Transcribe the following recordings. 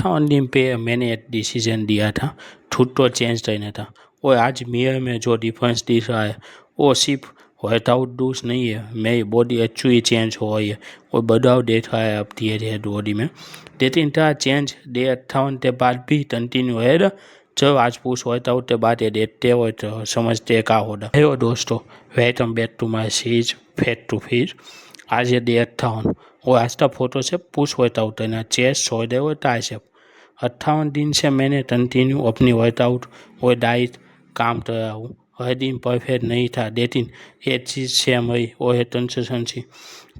58 दिन पे मैंने एक डिसीजन दिया था, खुद तो चेंज रहना था। और आज मिरर में जो डिफरेंस दिख रहा है वो सिर्फ वर्कआउट डूज नहीं है, मेरी बॉडी एक्चुअली चेंज हो रही है और बदलाव देख रहा है अब धीरे धीरे बॉडी में। लेकिन था चेंज डे 58 के बाद भी कंटिन्यू है। चलो आज पुश वर्कआउट के बाद ये देखते हो तो समझते क्या होगा। हेलो दोस्तों, welcome back to my series fat to fit. आज ये डे 58 और आज का फोटो से पुश वर्कआउट है ना, चेस्ट शोल्डर और ट्राइसेप। 58 दिन से मैंने कंटिन्यू अपनी वर्कआउट और डाइट काम कर रहा हूँ। हर दिन परफेक्ट नहीं था, लेकिन एक चीज़ सेम रही और है कंसिस्टेंसी।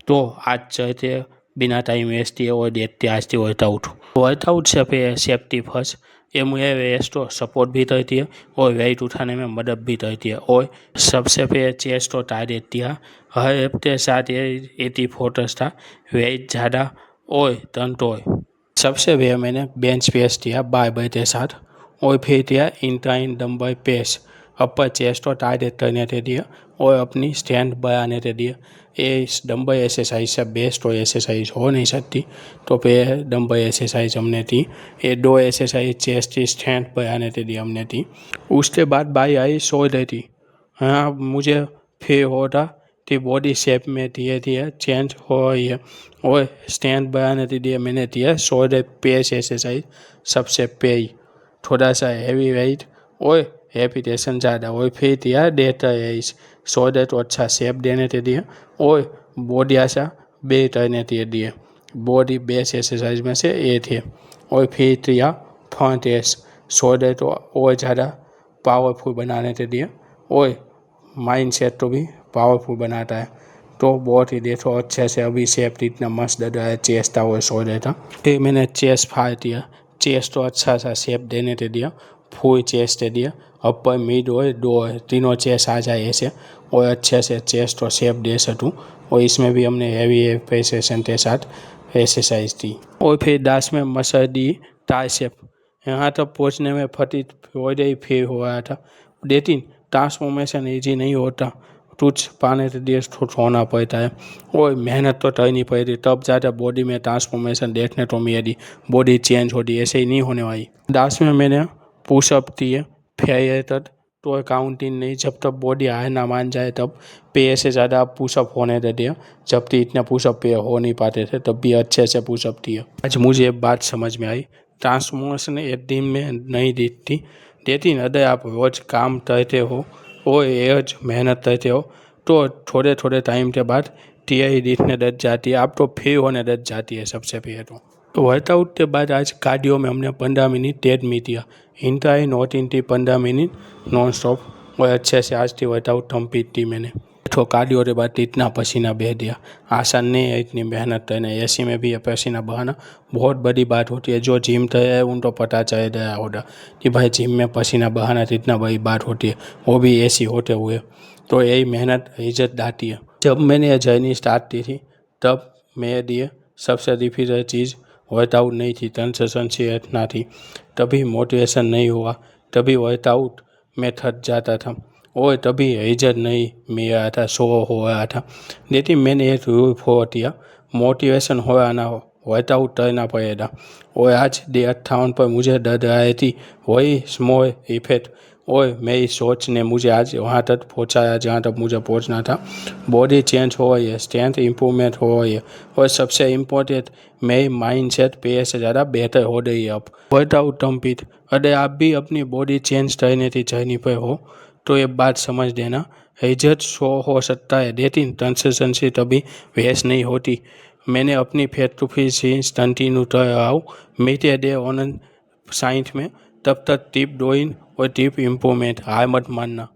तो आज चलते बिना टाइम वेस्ट किए और देखते आज की वर्कआउट से पे सेफ्टी फर्स्ट। ये मुझे वेस्ट और सपोर्ट भी करती है और वेट उठाने में मदद भी करती है। और सबसे पहले चेस्ट और टारगेट दिया। हर हफ्ते साथ ये 80 फोटोस था, वेट ज़्यादा और तंतोड़। सबसे पहले मैंने बेंच प्रेस दिया बारबेल के साथ और फिर दिया इंक्लाइन डंबल प्रेस अपर चेस्ट और टारगेट करने के लिए और अपनी स्ट्रेंथ बढ़ाने के लिए। ये डंबल एक्सरसाइज से बेस्ट और एक्सरसाइज हो नहीं सकती, तो फिर डंबल एक्सरसाइज हमने दी। ये दो एक्सरसाइज चेस्ट की स्ट्रेंथ बढ़ाने के लिए हमने दी। उसके बाद बाई आई शोल्डर थी। हाँ, मुझे फिर होता कि बॉडी शेप में धीरे धीरे चेंज हो रही है और स्ट्रेंथ बढ़ाने के लिए मैंने दिया शोल्डर प्रेस एक्सरसाइज। सबसे पहले थोड़ा सा हैवी वेट और रेपिटेशन ज़्यादा और फिर दिया डेटा रेस शोल्डर तो अच्छा शेप देने के लिए और बॉडी ऐसा बे करने के लिए। बॉडी बेस एक्सरसाइज में से ये थे। और फिर दिया फ्रंट रेस शोल्डर तो और ज़्यादा पावरफुल बनाने के लिए और माइंड सेट तो भी पावरफुल बनाता है। तो बहुत ही देखो अच्छे से अभी शेप इतना मस्त लग रहा है, चेस्ट था और शोल्डर था। फिर मैंने चेस्ट फाड़ दिया, चेस्ट तो अच्छा सा शेप देने के लिए फुल चेस्ट दे दिया। अपर मिड और दो तीनों चेस्ट आ जाए ऐसे और अच्छे से चेस्ट और शेप दे सकूँ। और इसमें भी हमने हैवी एक्सरसाइज के साथ एक्सरसाइज दी। और फिर दास में मसल दी ट्राइसेप। यहाँ तक पहुँचने में फटी फील हो रहा था, लेकिन ट्रांसफॉर्मेशन ईजी नहीं होता, कुछ पाने के लिए होना पड़ता है और मेहनत तो करनी पड़ती, तब ज़्यादा बॉडी में ट्रांसफॉर्मेशन देखने को मिलेगी, बॉडी चेंज होती, ऐसे ही नहीं होने वाली। दास में मैंने पुशअप दिए फेयर तक तो काउंटिंग नहीं, जब तक बॉडी हार ना मान जाए तब पे से ज़्यादा आप पुशअप होने देते हैं। जब तक इतने पुशअप पे हो नहीं पाते थे तब भी अच्छे से पुशअप दिए। आज मुझे एक बात समझ में आई, ट्रांसफॉर्मेशन एक दिन में नहीं दिखती, लेकिन अगर आप रोज़ काम करते हो और रोज मेहनत करते हो तो थोड़े थोड़े टाइम के बाद टीआई दिखने लग जाती है, आप तो फ्री होने लग जाती है। सबसे पहले तो वर्कआउट के बाद आज कार्डियो में हमने 15 मिनट डेढ़ मिनट दिया, इंट्राई नॉट इंटी 15 मिनट नॉन स्टॉप और अच्छे से आज की वर्कआउट कंप्लीट की मैंने। तो कार्डियो के बाद इतना पसीना बह दिया, आसान नहीं है इतनी मेहनत करना। एसी में भी ये पसीना बहाना बहुत बड़ी बात होती है। जो जिम कर है उनको पता चल गया होगा कि भाई जिम में पसीना बहाना इतना बड़ी बात होती है, वो भी एसी होते हुए। तो यही मेहनत इज्जत दाती है। जब मैंने ये जर्नी स्टार्ट की थी तब मेरे लिए सबसे डिफिकल्ट चीज़ वर्कआउट नहीं थी, कंसिस्टेंसी इतना थी। तभी मोटिवेशन नहीं हुआ, तभी वर्कआउट में थक जाता था और तभी इज्जत नहीं मिल रहा था, शो हो रहा था। लेकिन मैंने एक रूल फॉलो किया, मोटिवेशन हो या ना हो वर्कआउट करना पड़ेगा। और आज डे 58 पर मुझे डर रही थी वही स्मॉल इफेक्ट और मेरी सोच ने मुझे आज वहाँ तक पहुँचाया जहाँ तक मुझे पहुँचना था। बॉडी चेंज हो रही है, स्ट्रेंथ इम्प्रूवमेंट हो रही है और सबसे इम्पोर्टेंट मेरी माइंड सेट पहले से ज़्यादा बेहतर हो रही है अब। Workout complete. अगर आप भी अपनी बॉडी चेंज करने की जर्नी पर हो तो ये बात समझ देना, इज्जत शो हो सकता है लेकिन कंसिस्टेंसी तभी वेस्ट नहीं होती। मैंने अपनी fat to fat series continue कर रहा हूँ, मिलते डे ऑन साइंस में। तब तक टिप डोइन और टिप इम्प्रूवमेंट हार मत मानना।